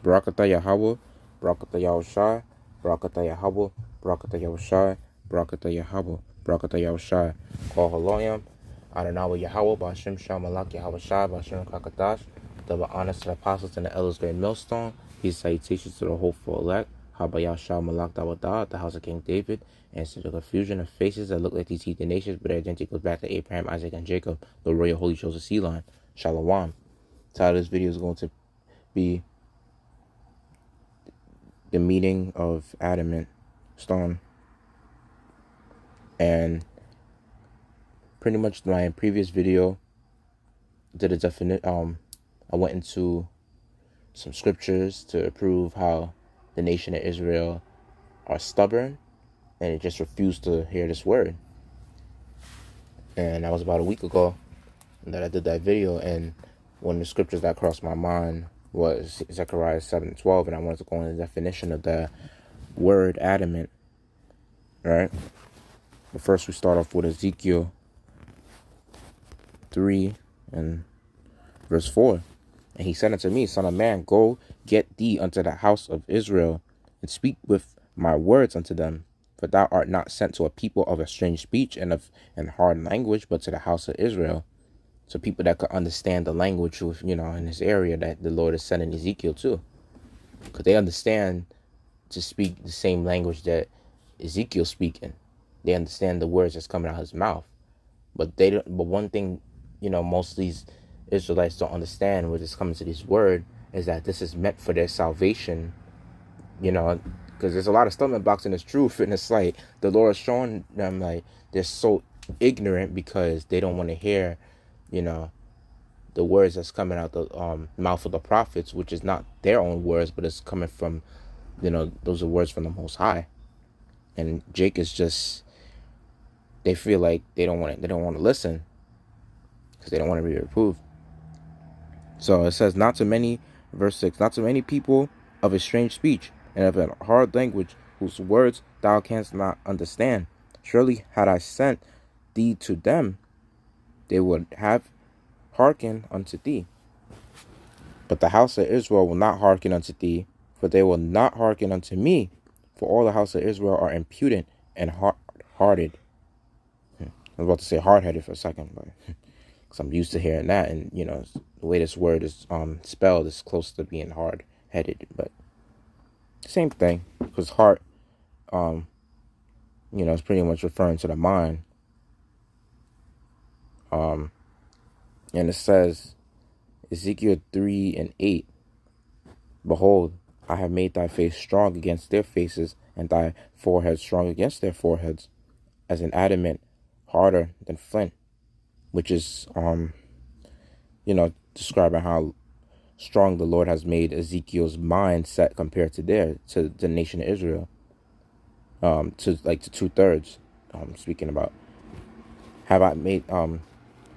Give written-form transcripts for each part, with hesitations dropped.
Barakatah Yahweh, Barakatah Yahushai, Barakatah Yahweh, Barakatah Yahushai, Barakatah Yahweh, Barakatah Yahushai. Call Haloyam, Adonai Yahweh, Ba'ashem Shah Malak Yahweh Shai, Ba'ashem Kakadash. Double honors to the apostles and the elders, great millstone. These salutations to the hopeful elect. Habayah Shah Malak Dawadah, the house of King David, and to the confusion of faces that look like these heathen nations, but their identity goes back to Abraham, Isaac, and Jacob, the royal holy chosen sea line. Shalom. The title of this video is going to be the meaning of adamant stone, and pretty much my previous video did a definite I went into some scriptures to prove how the nation of Israel are stubborn and it just refused to hear this word. And that was about a week ago that I did that video, and one of the scriptures that crossed my mind was Zechariah 7:12, and I wanted to go into the definition of the word adamant, right? But first we start off with Ezekiel 3 and verse 4. And he said unto me, Son of man, go get thee unto the house of Israel, and speak with my words unto them. For thou art not sent to a people of a strange speech and hard language, but to the house of Israel. So people that could understand the language with, in this area that the Lord is sending Ezekiel to. Because they understand to speak the same language that Ezekiel's speaking. They understand the words that's coming out of his mouth. But they don't. But one thing, most of these Israelites don't understand when it's coming to this word is that this is meant for their salvation. Because there's a lot of stumbling blocks in this truth, and it's like the Lord is showing them like they're so ignorant because they don't want to hear, the words that's coming out the mouth of the prophets, which is not their own words, but it's coming from, those are words from the Most High. And Jake is just, they feel like they don't want to listen because they don't want to be reproved. So it says, not to many, verse 6, not to many people of a strange speech and of a hard language whose words thou canst not understand. Surely had I sent thee to them, they would have hearkened unto thee. But the house of Israel will not hearken unto thee, for they will not hearken unto me. For all the house of Israel are impudent and hard-hearted. I was about to say hard-headed for a second, but because I'm used to hearing that, and the way this word is spelled is close to being hard-headed, but same thing. Because heart, is pretty much referring to the mind. And it says, Ezekiel 3 and 8, Behold, I have made thy face strong against their faces, and thy forehead strong against their foreheads, as an adamant harder than flint. Which is, describing how strong the Lord has made Ezekiel's mindset compared to the nation of Israel. To 2/3. Speaking about, have I made,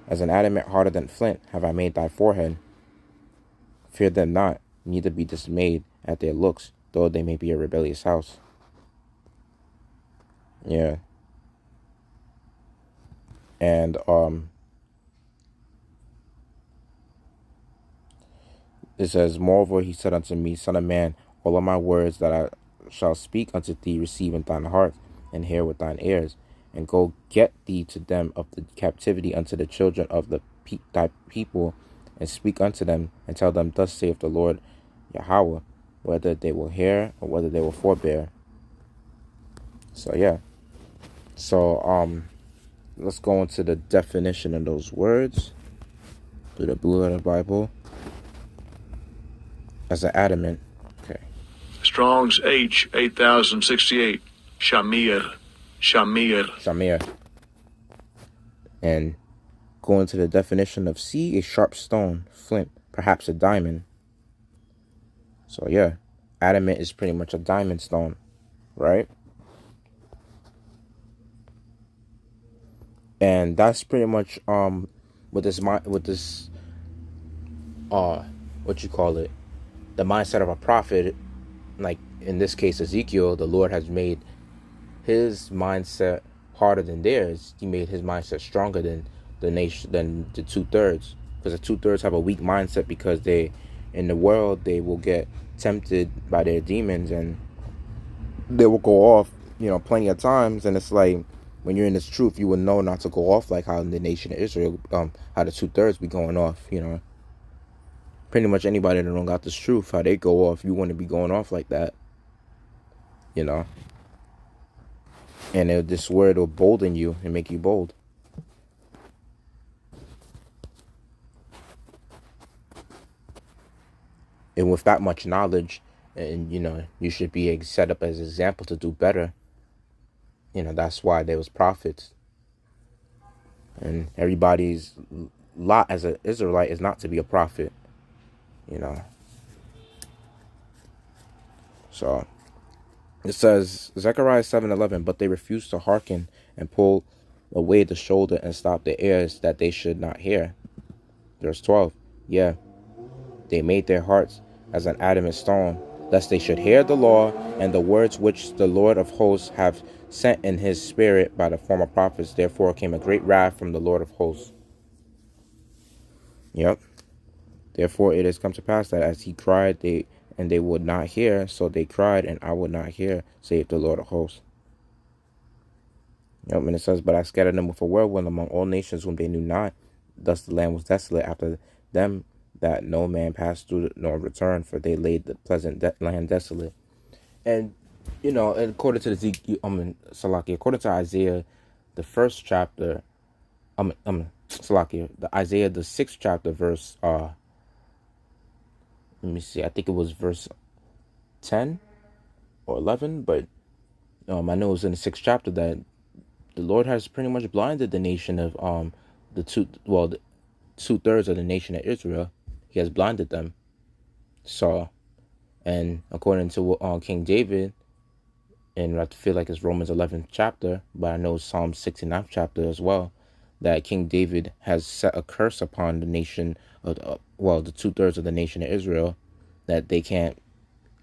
as an adamant harder than flint, have I made thy forehead. Fear them not, neither be dismayed at their looks, though they may be a rebellious house. Yeah. And, it says, Moreover, he said unto me, Son of man, all of my words that I shall speak unto thee receive in thine heart, and hear with thine ears, and go get thee to them of the captivity unto the children of thy people, and speak unto them, and tell them, Thus saith the Lord Yahweh, whether they will hear or whether they will forbear. So yeah. So let's go into the definition of those words through the Blue Letter Bible. As an adamant. Okay. Strong's H 8068. Shamir. And going to the definition of C, a sharp stone, flint, perhaps a diamond. So yeah, adamant is pretty much a diamond stone, right? And that's pretty much what you call it, the mindset of a prophet. Like in this case Ezekiel, the Lord has made his mindset harder than theirs. He made his mindset stronger than the nation, than the 2/3, because the 2/3 have a weak mindset because they in the world, they will get tempted by their demons, and they will go off, plenty of times. And it's like, when you're in this truth, you will know not to go off like how in the nation of Israel, how the 2/3 be going off, Pretty much anybody that don't got this truth, how they go off, you want to be going off like that, And this word will bolden you and make you bold. And with that much knowledge, and you should be set up as an example to do better. That's why there was prophets. And everybody's lot as an Israelite is not to be a prophet. So it says, Zechariah 7:11, but they refused to hearken and pull away the shoulder and stop their ears that they should not hear. Verse 12, yeah, they made their hearts as an adamant stone, lest they should hear the law and the words which the Lord of hosts have sent in his spirit by the former prophets. Therefore came a great wrath from the Lord of hosts. Yep. Therefore it has come to pass that as he cried, they would not hear, so they cried, and I would not hear, saith the Lord of hosts. Yep, and it says, but I scattered them with a whirlwind among all nations whom they knew not. Thus the land was desolate after them, that no man passed through nor returned, for they laid the pleasant land desolate. And according to according to Isaiah, the first chapter, the Isaiah the 6th chapter, verse let me see, I think it was verse 10 or 11, but I know it was in the 6th chapter that the Lord has pretty much blinded the nation of the 2/3 of the nation of Israel. He has blinded them. So, and according to King David, and I feel like it's Romans 11th chapter, but I know Psalm 69th chapter as well, that King David has set a curse upon the nation of the 2/3 of the nation of Israel, that they can't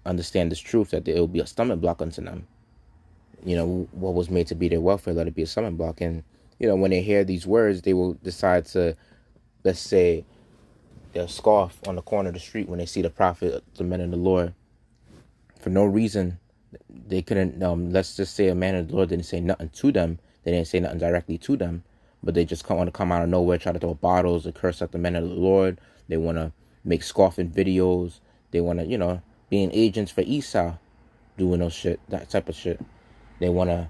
understand this truth, that it will be a stumbling block unto them. What was made to be their welfare, let it be a stumbling block. And when they hear these words, they will decide to, let's say, they'll scoff on the corner of the street when they see the prophet, the men of the Lord, for no reason. They couldn't, let's just say a man of the Lord didn't say nothing to them. They didn't say nothing directly to them, but they just want to come out of nowhere, try to throw bottles and curse at the men of the Lord. They want to make scoffing videos. They want to, being agents for Esau, doing that type of shit. They want to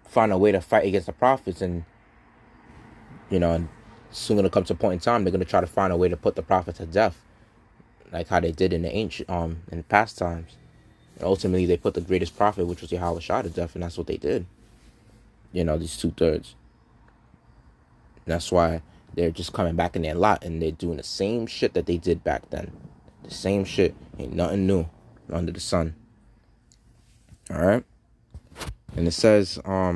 find a way to fight against the prophets, and soon gonna come to a point in time they're gonna try to find a way to put the prophet to death, like how they did in the ancient in past times. And ultimately, they put the greatest prophet, which was Yasharahla, to death, and that's what they did. These 2/3. And that's why they're just coming back in their lot, and they're doing the same shit that they did back then. The same shit. Ain't nothing new under the sun. All right. And it says, let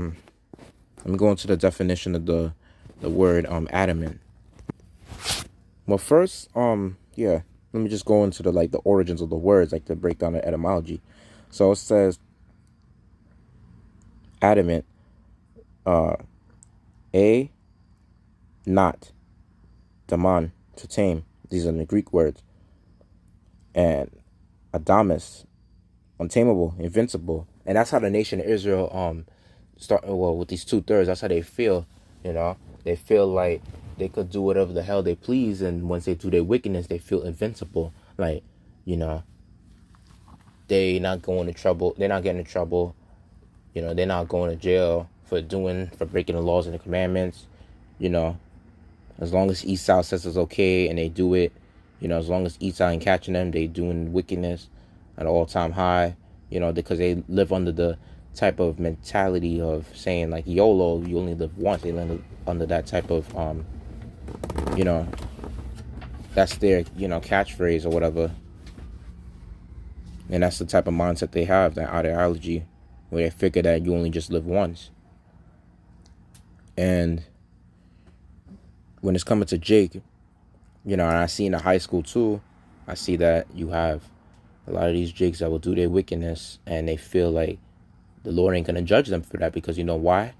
me go into the definition of the word adamant. Well, first, let me just go into the origins of the words, like to break down the etymology. So it says adamant, not, daman, to tame. These are the Greek words. And adamus, untamable, invincible. And that's how the nation of Israel with these 2/3, that's how they feel. They feel like they could do whatever the hell they please, and once they do their wickedness, they feel invincible. Like, they not going to trouble, they're not getting in trouble, they're not going to jail for breaking the laws and the commandments. As long as Esau says it's okay and they do it, as long as Esau ain't catching them, they doing wickedness at an all-time high, because they live under the type of mentality of saying, like, YOLO, you only live once. They live under that type of, that's their, catchphrase or whatever. And that's the type of mindset they have, that ideology, where they figure that you only just live once. And when it's coming to Jake, and I see in the high school too, I see that you have a lot of these Jakes that will do their wickedness, and they feel like the Lord ain't gonna judge them for that, because you know why?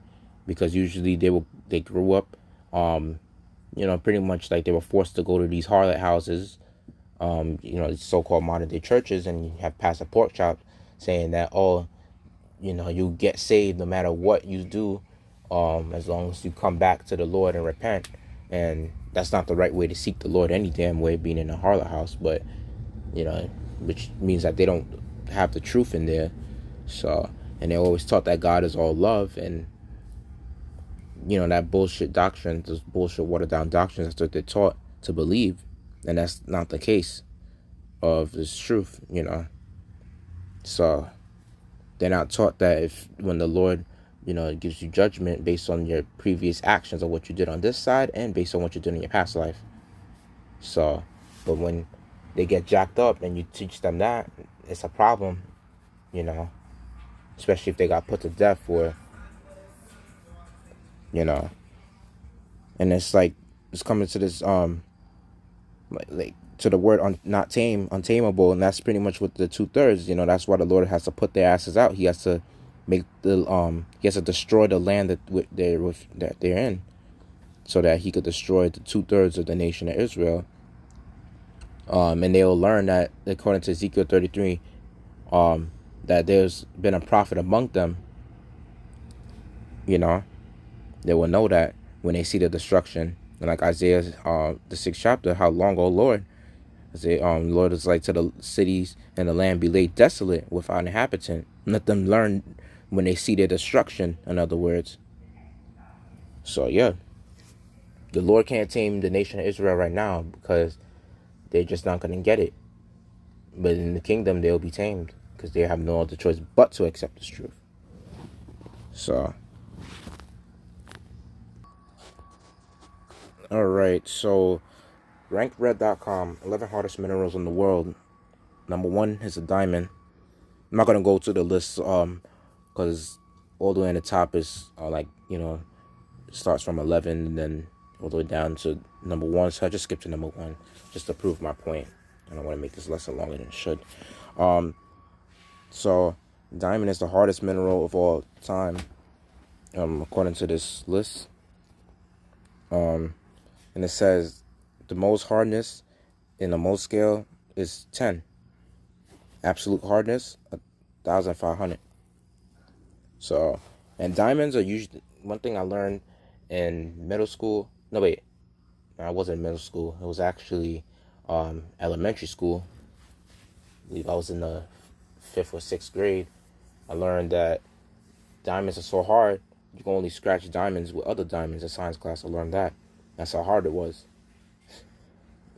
Because usually they grew up, pretty much like they were forced to go to these harlot houses, So-called modern day churches, and you have Pastor Pork Chop saying that, oh, you get saved no matter what you do, as long as you come back to the Lord and repent. And that's not the right way to seek the Lord any damn way, being in a harlot house. But which means that they don't have the truth in there. So, and they always taught that God is all love, and that bullshit doctrine, those bullshit watered down doctrines, that's what they're taught to believe, and that's not the case of this truth. So they're not taught that when the Lord gives you judgment based on your previous actions or what you did on this side, and based on what you did in your past life. So, but when they get jacked up and you teach them that, it's a problem, especially if they got put to death, or and it's like, it's coming to this like to the word not tame, untamable, and that's pretty much what the 2/3. That's why the Lord has to put their asses out. He has to make he has to destroy the land that they're in, so that he could destroy the 2/3 of the nation of Israel. And they will learn that, according to Ezekiel 33, that there's been a prophet among them. They will know that when they see the destruction. And like Isaiah, the 6th chapter, how long, O Lord? Lord is like, to the cities and the land be laid desolate without inhabitant. Let them learn when they see their destruction, in other words. So yeah, the Lord can't tame the nation of Israel right now, because they're just not going to get it. But in the kingdom, they'll be tamed, because they have no other choice but to accept this truth. So, alright, so rankedred.com, 11 hardest minerals in the world. Number 1 is a diamond. I'm not going to go to the list, because all the way in the top is it starts from 11 and then all the way down to number 1. So I just skipped to number 1 just to prove my point. I don't want to make this lesson longer than it should. So diamond is the hardest mineral of all time, according to this list. And it says the most hardness in the most scale is 10. Absolute hardness, 1,500. So, and diamonds are usually, one thing I learned in middle school. No, wait, I wasn't in middle school. It was actually elementary school. I believe I was in the 5th or 6th grade. I learned that diamonds are so hard, you can only scratch diamonds with other diamonds. In science class, I learned that. That's how hard it was.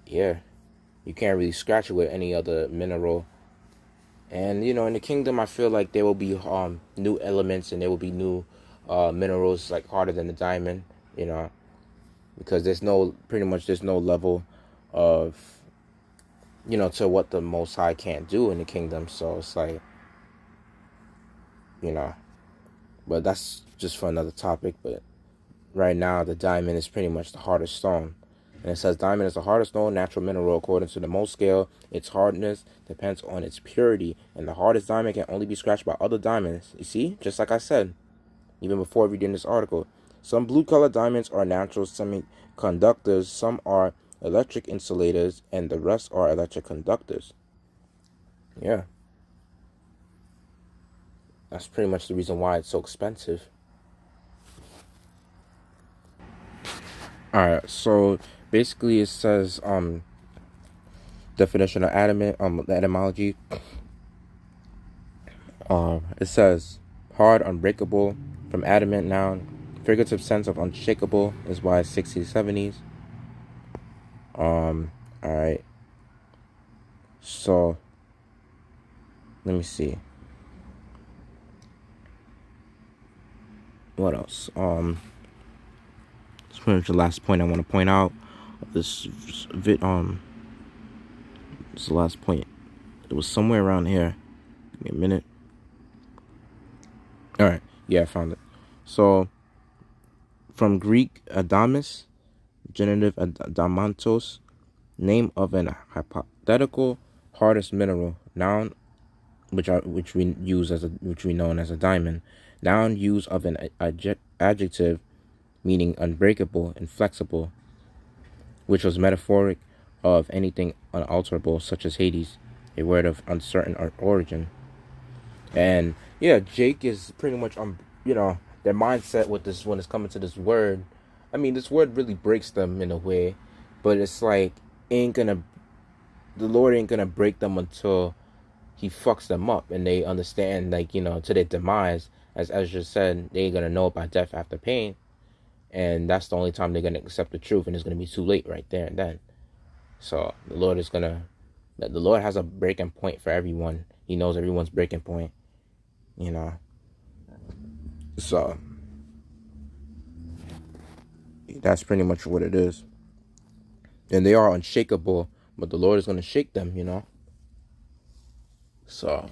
Yeah, you can't really scratch it with any other mineral. And in the kingdom, I feel like there will be new elements, and there will be new minerals like harder than the diamond. Because there's no level of to what the Most High can't do in the kingdom. So it's like, but that's just for another topic. But right now, the diamond is pretty much the hardest stone. And it says diamond is the hardest known natural mineral according to the Mohs scale. Its hardness depends on its purity, and the hardest diamond can only be scratched by other diamonds. You see, just like I said, even before reading this article. Some blue-colored diamonds are natural semiconductors, some are electric insulators, and the rest are electric conductors. Yeah. That's pretty much the reason why it's so expensive. Alright, so basically it says definition of adamant, the etymology. It says hard, unbreakable, from adamant, noun, figurative sense of unshakable, is why 60s, 70s. Alright, so let me see what else. It's pretty much the last point I want to point out. This is the last point. It was somewhere around here. Give me a minute. All right, yeah, I found it. So, from Greek Adamus, genitive adamantos, name of an hypothetical hardest mineral. Noun, which we know as a diamond. Noun, use of an adjective meaning unbreakable and flexible, which was metaphoric of anything unalterable, such as Hades, a word of uncertain origin. And yeah, Jake is pretty much their mindset with this when it's coming to this word. I mean, this word really breaks them in a way, but it's like the Lord ain't gonna break them until He fucks them up and they understand, like, to their demise. As Ezra said, they're gonna know about death after pain, and that's the only time they're gonna accept the truth, and it's gonna be too late right there and then. So the Lord has a breaking point for everyone. He knows everyone's breaking point, So that's pretty much what it is. And they are unshakable, but the Lord is gonna shake them, So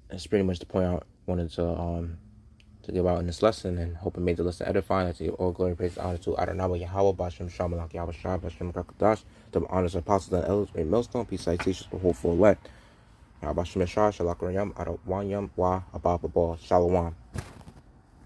that's pretty much the point I wanted to give out in this lesson, and hope it made the lesson edifying. I say all glory, praise, and honor to Adonai Yahweh, Bashem Shamalak Yahweh Shah, Bashem Kakadash, the honors of apostles and elders, great millstone, peace, citations for hopeful elect. Bashem Shah, Shalak Rayam, Adawanyam, Wa, Ababa Ball, Shalom.